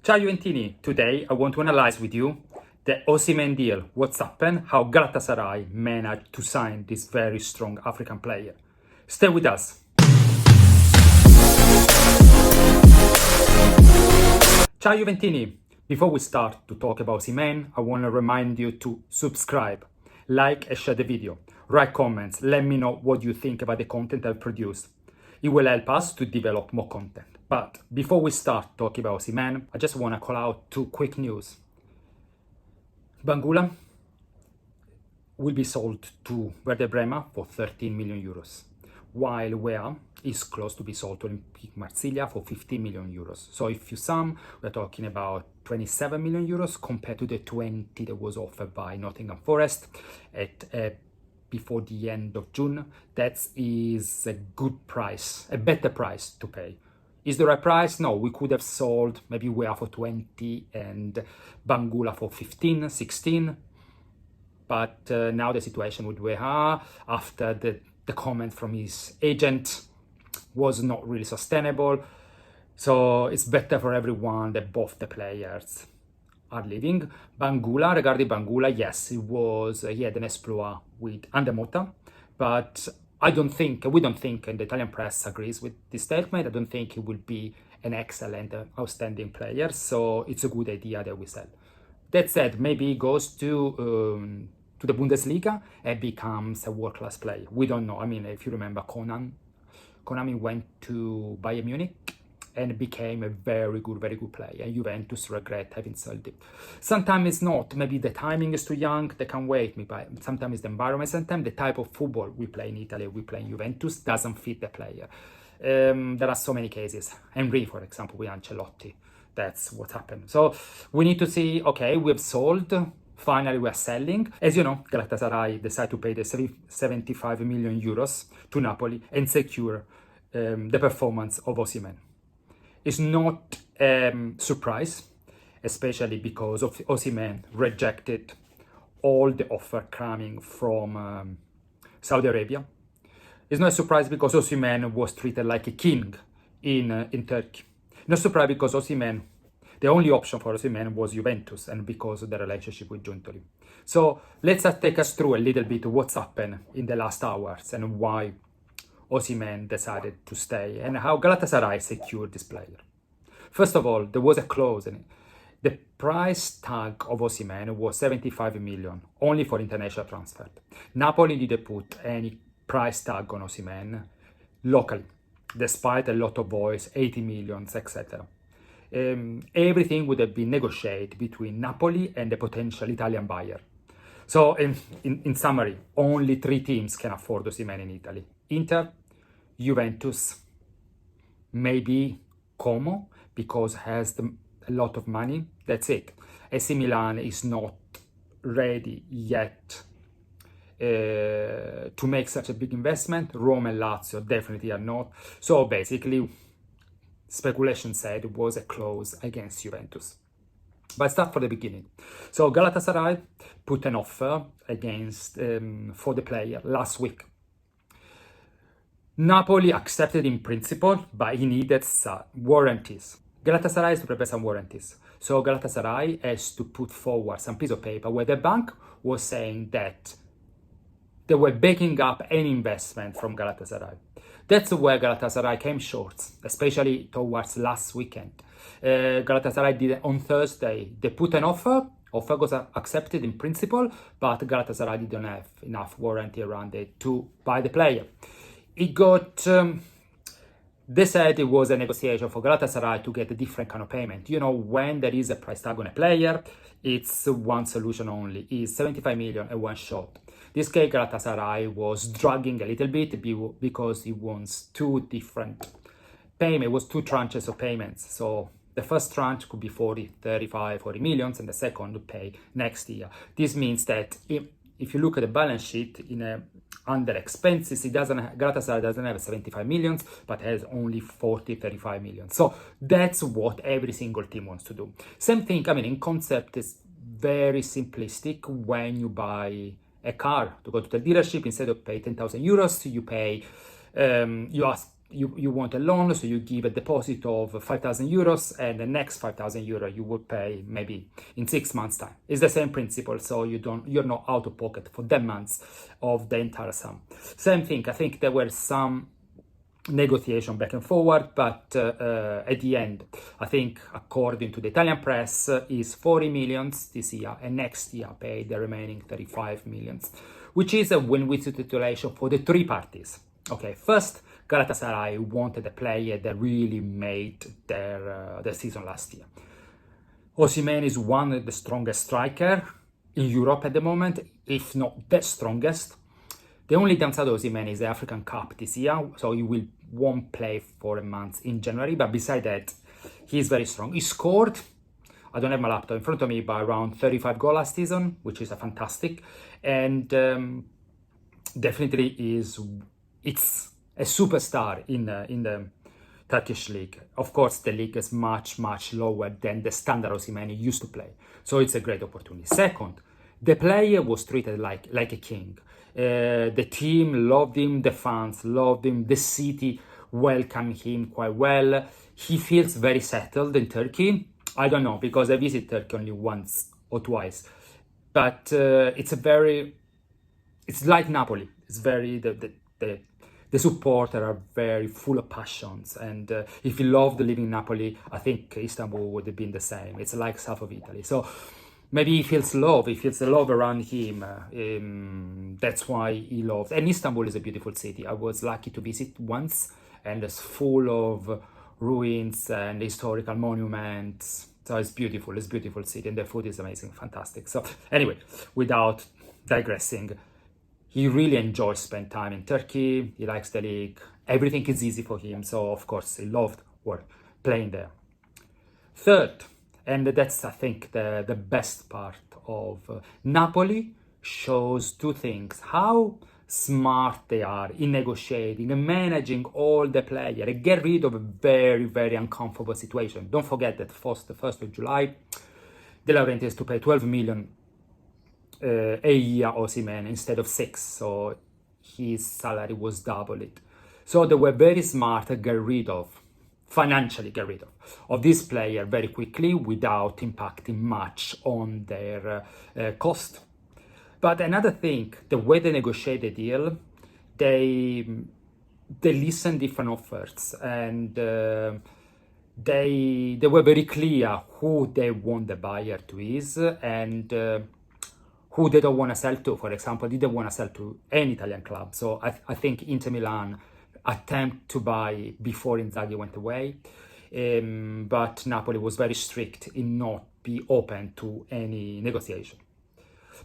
Ciao Juventini, today I want to analyze with you the Osimhen deal, what's happened, how Galatasaray managed to sign this very strong African player. Stay with us. Ciao Juventini, before we start to talk about Osimhen, I want to remind you to subscribe, like and share the video, write comments, let me know what you think about the content I've produced. It will help us to develop more content. But before we start talking about Osimhen, I just want to call out two quick news. Bangula will be sold to Werder Bremen for 13 million euros, while Wea is close to be sold to Olympique Marsiglia for 15 million euros. So if you sum, we're talking about 27 million euros compared to the 20 that was offered by Nottingham Forest at before the end of June. That is a good price, a better price to pay. Is the right price? No, we could have sold maybe Wea for 20 and Bangula for 15, 16. But now the situation with Wea, after the comment from his agent, was not really sustainable. So it's better for everyone that both the players are leaving. Bangula, regarding Bangula, yes, he had an exploit with Andemota, but we don't think, and the Italian press agrees with this statement, I don't think he will be an excellent, outstanding player, so it's a good idea that we sell. That said, maybe he goes to the Bundesliga and becomes a world-class player. We don't know. I mean, if you remember Konami went to Bayern Munich and became a very good player. And Juventus regret having sold it. Sometimes it's not. Maybe the timing is too young. They can wait. Sometimes it's the environment. Sometimes the type of football we play in Italy, we play in Juventus, doesn't fit the player. There are so many cases. Henry, for example, with Ancelotti. That's what happened. So we need to see, okay, we've sold. Finally, we're selling. As you know, Galatasaray decided to pay the 75 million euros to Napoli and secure the performance of Osimhen. It's not a surprise, especially because of Osimhen rejected all the offer coming from Saudi Arabia. It's not a surprise because Osimhen was treated like a king in Turkey. Not surprise because Osimhen, the only option for Osimhen was Juventus, and because of the relationship with Giuntoli. So let's take us through a little bit what's happened in the last hours and why Osimhen decided to stay and how Galatasaray secured this player. First of all, there was a clause in it. The price tag of Osimhen was 75 million, only for international transfer. Napoli didn't put any price tag on Osimhen locally, despite a lot of voice, 80 million, etc. Everything would have been negotiated between Napoli and the potential Italian buyer. So in summary, only 3 teams can afford Osimhen in Italy. Inter, Juventus, maybe Como, because has a lot of money. That's it. AC Milan is not ready yet to make such a big investment. Rome and Lazio definitely are not. So basically, speculation said it was a clause against Juventus. But start from the beginning. So Galatasaray put an offer against for the player last week. Napoli accepted in principle, but he needed some warranties. Galatasaray has to prepare some warranties. So Galatasaray has to put forward some piece of paper where the bank was saying that they were backing up any investment from Galatasaray. That's where Galatasaray came short, especially towards last weekend. Galatasaray did it on Thursday. They put an offer. Offer was accepted in principle, but Galatasaray didn't have enough warranty around it to buy the player. It got, they said it was a negotiation for Galatasaray to get a different kind of payment. You know, when there is a price tag on a player, it's one solution only. It's 75 million and one shot. This case, Galatasaray was dragging a little bit because he wants 2 different payments. It was 2 tranches of payments. So the first tranche could be 40, 35, 40 millions, and the second would pay next year. This means that if you look at the balance sheet under expenses, Galatasaray doesn't have 75 millions, but has only 40, 35 millions. So that's what every single team wants to do. Same thing, I mean, in concept, is very simplistic. When you buy a car to go to the dealership, instead of pay 10,000 euros, you pay, you ask you want a loan, so you give a deposit of 5,000 euros, and the next 5,000 euro you will pay maybe in 6 months' time. It's the same principle, so you're not out of pocket for 10 months of the entire sum. Same thing. I think there were some negotiation back and forward, but at the end, I think according to the Italian press, is 40 millions this year, and next year pay the remaining 35 millions, which is a win-win situation for the three parties. Okay, first, Galatasaray wanted a player that really made their season last year. Osimhen is one of the strongest striker in Europe at the moment, if not the strongest. The only downside of Osimhen is the African Cup this year, so he won't play for a month in January, but beside that, he's very strong. He scored, I don't have my laptop in front of me, by around 35 goals last season, which is a fantastic, and definitely it's a superstar in the Turkish league. Of course, the league is much lower than the standard Osimhen used to play, so it's a great opportunity. Second, the player was treated like a king. The team loved him, the fans loved him, the city welcomed him quite well. He feels very settled in Turkey. I don't know, because I visited Turkey only once or twice, but it's like Napoli. It's very the supporters are very full of passions, and if you loved living in Napoli, I think Istanbul would have been the same. It's like south of Italy, so maybe he feels the love around him. That's why he loves. And Istanbul is a beautiful city. I was lucky to visit once, and it's full of ruins and historical monuments. So it's beautiful. It's a beautiful city, and the food is amazing, fantastic. So anyway, without digressing, he really enjoys spending time in Turkey. He likes the league. Everything is easy for him. So of course he loved playing there. Third, and that's, I think, the best part of Napoli, shows two things: how smart they are in negotiating and managing all the players and get rid of a very uncomfortable situation. Don't forget that the 1st of July, De Laurentiis is to pay 12 million a year Osimhen instead of 6, so his salary was doubled. So they were very smart to financially get rid of this player very quickly without impacting much on their cost. But another thing, the way they negotiate the deal, they listen different offers, and they were very clear who they want the buyer to is, and who they don't want to sell to. For example, they didn't want to sell to any Italian club. So I think Inter Milan attempt to buy before Inzaghi went away, but Napoli was very strict in not be open to any negotiation.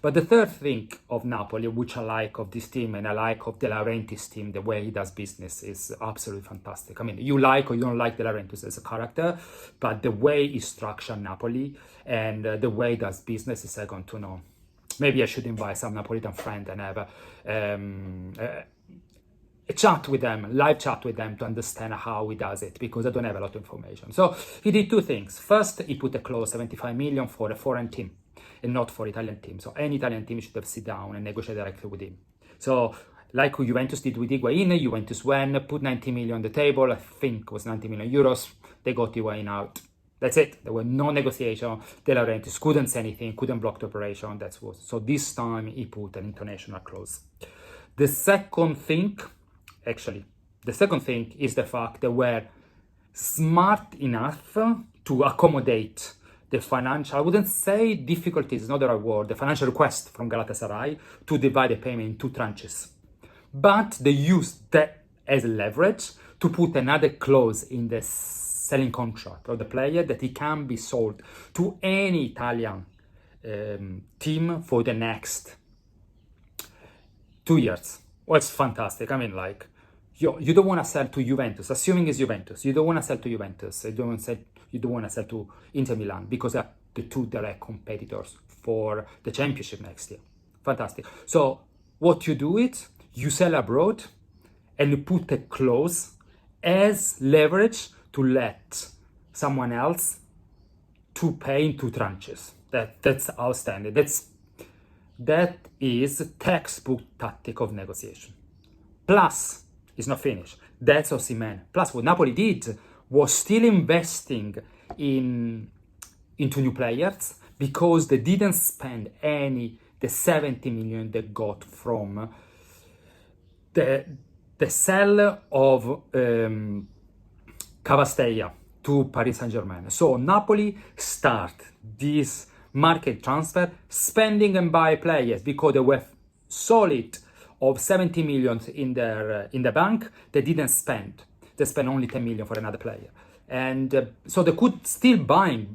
But the third thing of Napoli, which I like of this team, and I like of De Laurentiis' team, the way he does business is absolutely fantastic. I mean, you like or you don't like De Laurentiis as a character, but the way he structured Napoli and the way he does business is second to none. Maybe I should invite some Napolitan friend and have a chat with them, live chat with them, to understand how he does it, because I don't have a lot of information. So he did two things. First, he put a clause 75 million for a foreign team and not for Italian team. So any Italian team should have sit down and negotiate directly with him. So like Juventus did with Higuain, Juventus went, put 90 million on the table. I think it was 90 million euros. They got Higuain out. That's it. There were no negotiation. De Laurentiis couldn't say anything, couldn't block the operation. That's what. So this time he put an international clause. The second thing is the fact they were smart enough to accommodate the financial, I wouldn't say difficulties, not the right word, the financial request from Galatasaray to divide the payment in two tranches. But they used that as leverage to put another clause in the selling contract of the player that he can be sold to any Italian team for the next 2 years. Well, it's fantastic. I mean, like, you don't want to sell to Juventus, assuming it's Juventus. You don't want to sell to Juventus. You don't want to sell to Inter Milan, because they're the two direct competitors for the championship next year. Fantastic. So what you do is you sell abroad and you put a clause as leverage to let someone else to pay in two tranches. That's outstanding. That is textbook tactic of negotiation. Plus, it's not finished. That's Osimhen. Plus, what Napoli did was still investing into new players because they didn't spend the 70 million they got from the sale of Cavasteia to Paris Saint-Germain. So Napoli start this market transfer, spending and buy players because they were solid of 70 million in the bank. They didn't spend. They spent only 10 million for another player. And so they could still buy.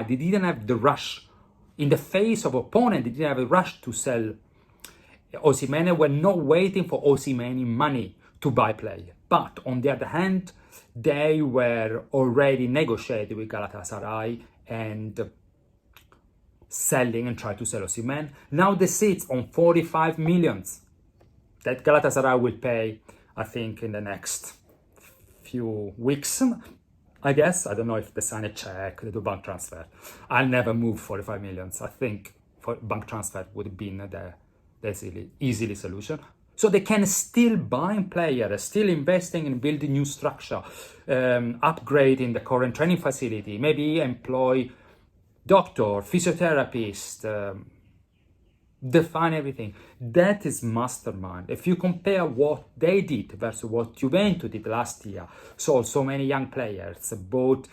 They didn't have the rush. In the face of opponent, they didn't have a rush to sell Osimhen. Were not waiting for Osimhen money to buy player. But on the other hand, they were already negotiating with Galatasaray and selling and trying to sell Osimhen. Now they sit on 45 millions that Galatasaray will pay, I think, in the next few weeks, I guess. I don't know if they sign a check, they do bank transfer. I'll never move 45 millions. I think for bank transfer would have been the easily solution. So they can still buy players, still investing in building new structure, upgrading the current training facility, maybe employ doctor, physiotherapist, define everything. That is mastermind. If you compare what they did versus what Juventus did last year, sold so many young players, bought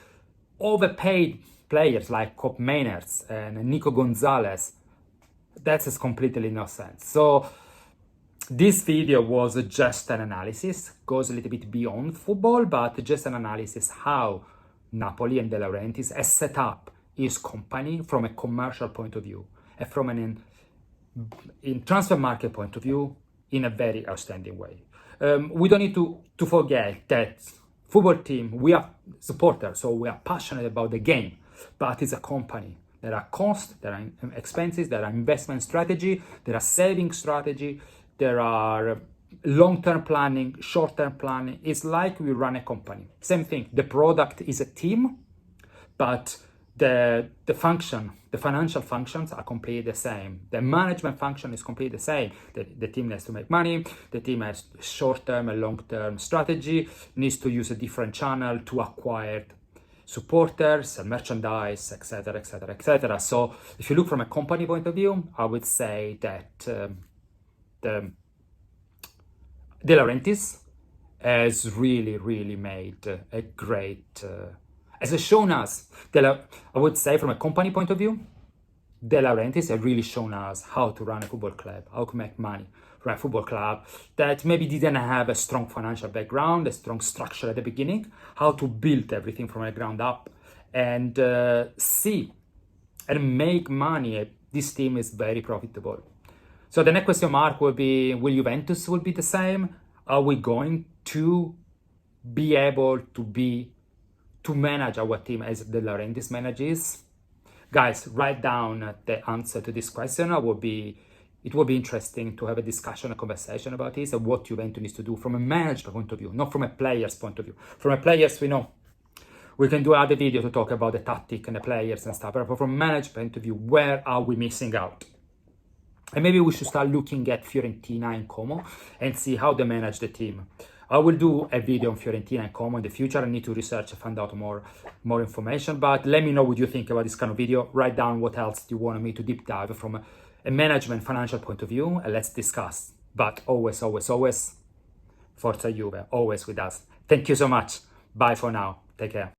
overpaid players like Cop Mainers and Nico Gonzalez, that is completely no sense. So this video was just an analysis, goes a little bit beyond football, but just an analysis how Napoli and De Laurentiis has set up his company from a commercial point of view and from an in transfer market point of view in a very outstanding way. We don't need to forget that football team, we are supporters, so we are passionate about the game, but it's a company. There are costs, there are expenses, there are investment strategy, there are saving strategy, there are long-term planning, short-term planning. It's like we run a company. Same thing, the product is a team, but the function, the financial functions are completely the same. The management function is completely the same. The team has to make money, the team has short-term and long-term strategy, needs to use a different channel to acquire supporters, merchandise, etc., etc., etc. So if you look from a company point of view, I would say that De Laurentiis has really made a great, has shown us, I would say from a company point of view, De Laurentiis has really shown us how to run a football club, how to make money from a football club that maybe didn't have a strong financial background, a strong structure at the beginning, how to build everything from the ground up and see and make money. This team is very profitable. So the next question mark will be, will Juventus will be the same? Are we going to be able to manage our team as De Laurentiis manages? Guys, write down the answer to this question. It will be interesting to have a discussion, a conversation about this and what Juventus needs to do from a management point of view, not from a player's point of view. From a player's, we know. We can do other video to talk about the tactic and the players and stuff, but from a management point of view, where are we missing out? And maybe we should start looking at Fiorentina and Como and see how they manage the team. I will do a video on Fiorentina and Como in the future. I need to research and find out more information, but let me know what you think about this kind of video. Write down what else you want me to deep dive from a management financial point of view, and let's discuss. But always, Forza Juve, always with us. Thank you so much. Bye for now. Take care.